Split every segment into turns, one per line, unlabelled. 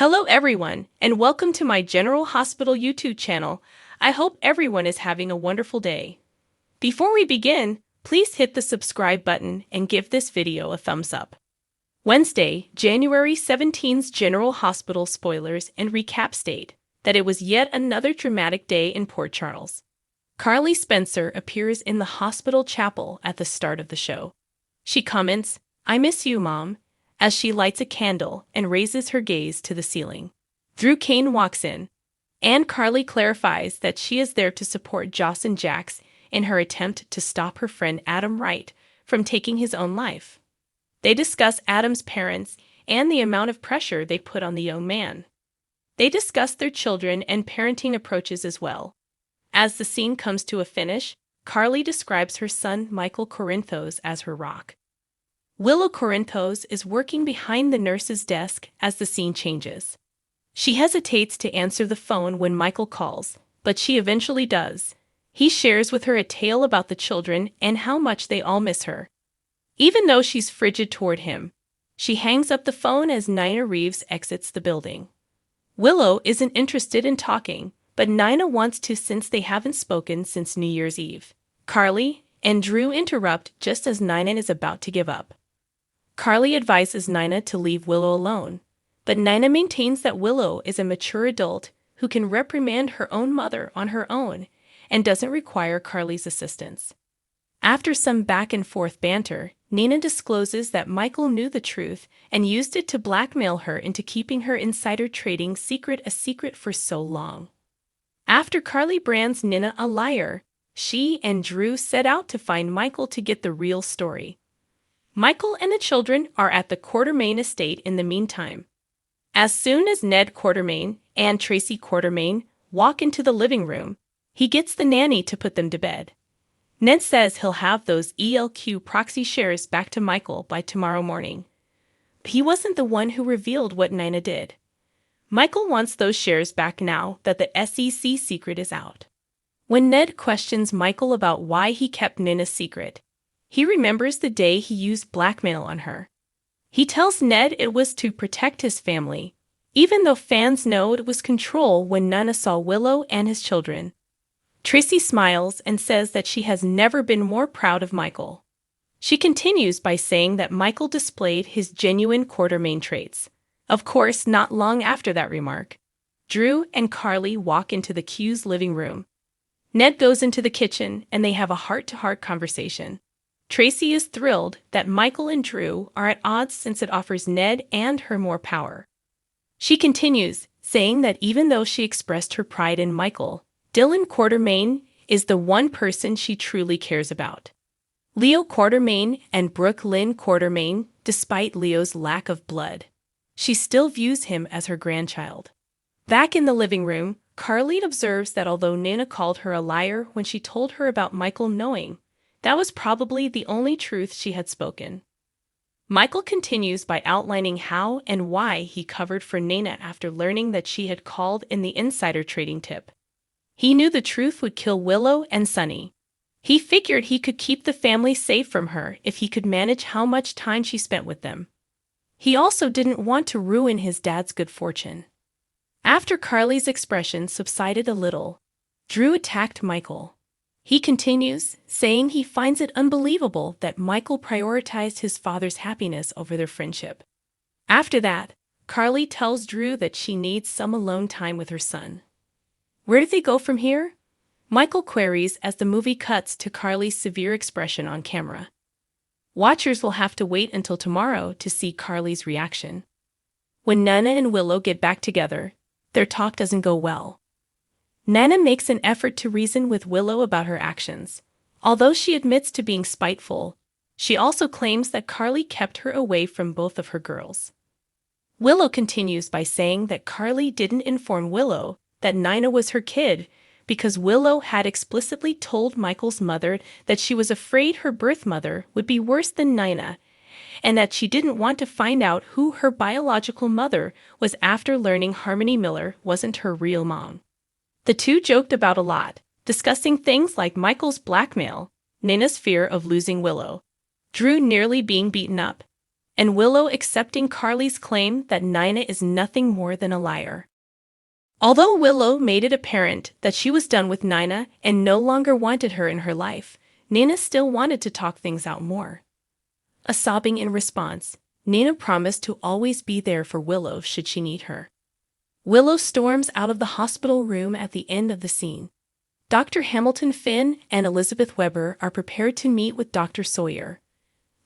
Hello everyone, and welcome to my General Hospital YouTube channel. I hope everyone is having a wonderful day. Before we begin, please hit the subscribe button and give this video a thumbs up. Wednesday, January 17's General Hospital spoilers and recap state that it was yet another dramatic day in Port Charles. Carly Spencer appears in the hospital chapel at the start of the show. She comments, "I miss you, Mom," as she lights a candle and raises her gaze to the ceiling. Drew Kane walks in, and Carly clarifies that she is there to support Joss and Jax in her attempt to stop her friend Adam Wright from taking his own life. They discuss Adam's parents and the amount of pressure they put on the young man. They discuss their children and parenting approaches as well. As the scene comes to a finish, Carly describes her son Michael Corinthos as her rock. Willow Corinthos is working behind the nurse's desk as the scene changes. She hesitates to answer the phone when Michael calls, but she eventually does. He shares with her a tale about the children and how much they all miss her. Even though she's frigid toward him, she hangs up the phone as Nina Reeves exits the building. Willow isn't interested in talking, but Nina wants to since they haven't spoken since New Year's Eve. Carly and Drew interrupt just as Nina is about to give up. Carly advises Nina to leave Willow alone, but Nina maintains that Willow is a mature adult who can reprimand her own mother on her own and doesn't require Carly's assistance. After some back-and-forth banter, Nina discloses that Michael knew the truth and used it to blackmail her into keeping her insider trading secret a secret for so long. After Carly brands Nina a liar, she and Drew set out to find Michael to get the real story. Michael and the children are at the Quartermaine estate in the meantime. As soon as Ned Quartermaine and Tracy Quartermaine walk into the living room, he gets the nanny to put them to bed. Ned says he'll have those ELQ proxy shares back to Michael by tomorrow morning. He wasn't the one who revealed what Nina did. Michael wants those shares back now that the SEC secret is out. When Ned questions Michael about why he kept Nina's secret, he remembers the day he used blackmail on her. He tells Ned it was to protect his family, even though fans know it was control when Nina saw Willow and his children. Tracy smiles and says that she has never been more proud of Michael. She continues by saying that Michael displayed his genuine Quartermaine traits. Of course, not long after that remark, Drew and Carly walk into the Q's living room. Ned goes into the kitchen and they have a heart-to-heart conversation. Tracy is thrilled that Michael and Drew are at odds since it offers Ned and her more power. She continues, saying that even though she expressed her pride in Michael, Dylan Quartermaine is the one person she truly cares about. Leo Quartermaine and Brooke Lynn Quartermaine, despite Leo's lack of blood, she still views him as her grandchild. Back in the living room, Carly observes that although Nina called her a liar when she told her about Michael knowing, that was probably the only truth she had spoken. Michael continues by outlining how and why he covered for Nina after learning that she had called in the insider trading tip. He knew the truth would kill Willow and Sunny. He figured he could keep the family safe from her if he could manage how much time she spent with them. He also didn't want to ruin his dad's good fortune. After Carly's expression subsided a little, Drew attacked Michael. He continues, saying he finds it unbelievable that Michael prioritized his father's happiness over their friendship. After that, Carly tells Drew that she needs some alone time with her son. Where do they go from here? Michael queries as the movie cuts to Carly's severe expression on camera. Watchers will have to wait until tomorrow to see Carly's reaction. When Nina and Willow get back together, their talk doesn't go well. Nina makes an effort to reason with Willow about her actions. Although she admits to being spiteful, she also claims that Carly kept her away from both of her girls. Willow continues by saying that Carly didn't inform Willow that Nina was her kid because Willow had explicitly told Michael's mother that she was afraid her birth mother would be worse than Nina, and that she didn't want to find out who her biological mother was after learning Harmony Miller wasn't her real mom. The two joked about a lot, discussing things like Michael's blackmail, Nina's fear of losing Willow, Drew nearly being beaten up, and Willow accepting Carly's claim that Nina is nothing more than a liar. Although Willow made it apparent that she was done with Nina and no longer wanted her in her life, Nina still wanted to talk things out more. Sobbing in response, Nina promised to always be there for Willow should she need her. Willow storms out of the hospital room at the end of the scene. Dr. Hamilton Finn and Elizabeth Weber are prepared to meet with Dr. Sawyer,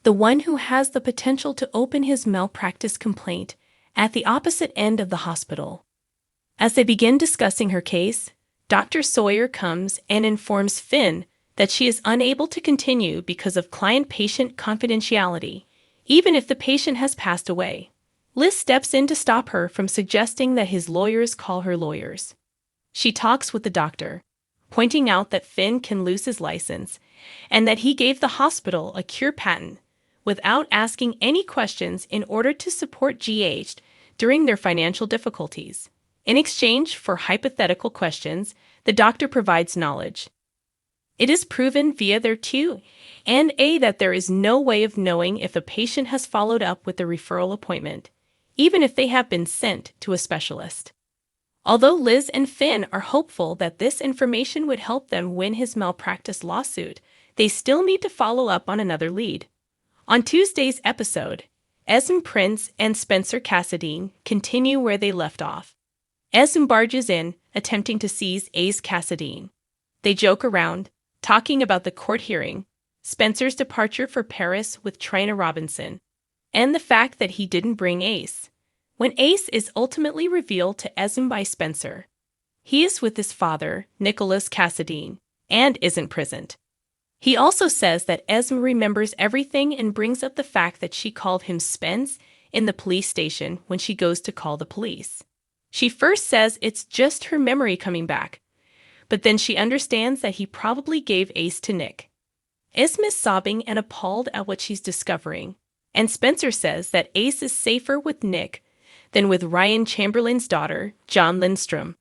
the one who has the potential to open his malpractice complaint, at the opposite end of the hospital. As they begin discussing her case, Dr. Sawyer comes and informs Finn that she is unable to continue because of client-patient confidentiality, even if the patient has passed away. Liz steps in to stop her from suggesting that his lawyers call her lawyers. She talks with the doctor, pointing out that Finn can lose his license and that he gave the hospital a cure patent without asking any questions in order to support GH during their financial difficulties. In exchange for hypothetical questions, the doctor provides knowledge. It is proven via their Q&A that there is no way of knowing if a patient has followed up with a referral appointment, even if they have been sent to a specialist. Although Liz and Finn are hopeful that this information would help them win his malpractice lawsuit, they still need to follow up on another lead. On Tuesday's episode, Esme Prince and Spencer Cassadine continue where they left off. Esme barges in, attempting to seize Ace Cassadine. They joke around, talking about the court hearing, Spencer's departure for Paris with Trina Robinson, and the fact that he didn't bring Ace. When Ace is ultimately revealed to Esme by Spencer, he is with his father, Nicholas Cassadine, and isn't present. He also says that Esme remembers everything and brings up the fact that she called him Spence in the police station when she goes to call the police. She first says it's just her memory coming back, but then she understands that he probably gave Ace to Nick. Esme is sobbing and appalled at what she's discovering, and Spencer says that Ace is safer with Nick than with Ryan Chamberlain's daughter, John Lindstrom.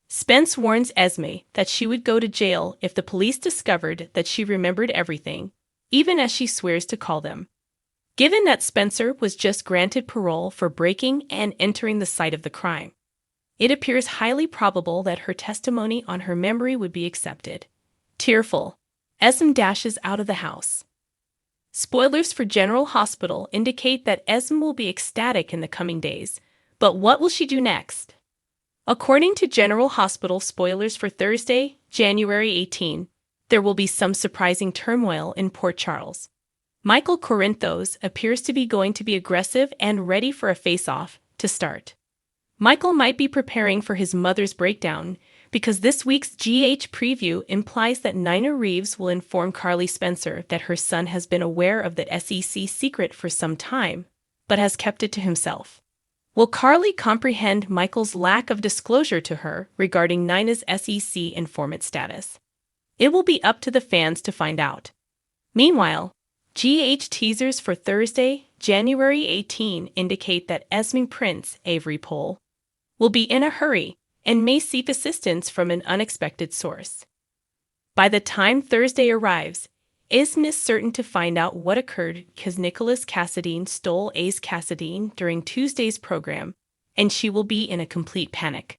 Spence warns Esme that she would go to jail if the police discovered that she remembered everything, even as she swears to call them. Given that Spencer was just granted parole for breaking and entering the site of the crime, it appears highly probable that her testimony on her memory would be accepted. Tearful, Esme dashes out of the house. Spoilers for General Hospital indicate that Esme will be ecstatic in the coming days, but what will she do next? According to General Hospital spoilers for Thursday, January 18, there will be some surprising turmoil in Port Charles. Michael Corinthos appears to be going to be aggressive and ready for a face-off to start. Michael might be preparing for his mother's breakdown because this week's GH preview implies that Nina Reeves will inform Carly Spencer that her son has been aware of the SEC secret for some time, but has kept it to himself. Will Carly comprehend Michael's lack of disclosure to her regarding Nina's SEC informant status? It will be up to the fans to find out. Meanwhile, GH teasers for Thursday, January 18 indicate that Esme Prince, Avery Pohl, will be in a hurry and may seek assistance from an unexpected source. By the time Thursday arrives, Esme is certain to find out what occurred because Nicholas Cassadine stole Ace Cassadine during Tuesday's program, and she will be in a complete panic.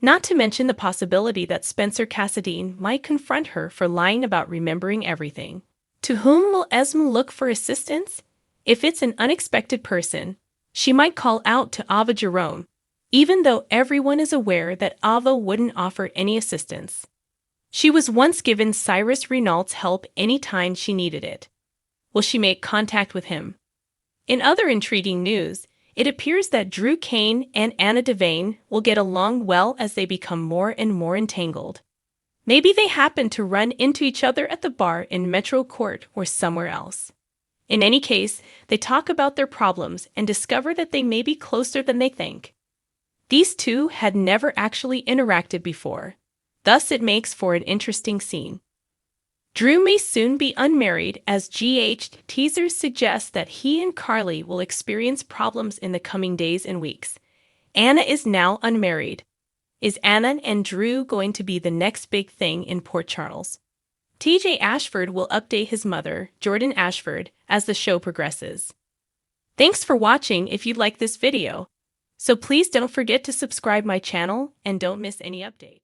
Not to mention the possibility that Spencer Cassadine might confront her for lying about remembering everything. To whom will Esme look for assistance? If it's an unexpected person, she might call out to Ava Jerome, even though everyone is aware that Ava wouldn't offer any assistance. She was once given Cyrus Renault's help anytime she needed it. Will she make contact with him? In other intriguing news, it appears that Drew Kane and Anna Devane will get along well as they become more and more entangled. Maybe they happen to run into each other at the bar in Metro Court or somewhere else. In any case, they talk about their problems and discover that they may be closer than they think. These two had never actually interacted before. Thus, it makes for an interesting scene. Drew may soon be unmarried, as GH teasers suggest that he and Carly will experience problems in the coming days and weeks. Anna is now unmarried. Is Anna and Drew going to be the next big thing in Port Charles? TJ Ashford will update his mother, Jordan Ashford, as the show progresses. Thanks for watching if you like this video. So please don't forget to subscribe my channel and don't miss any update.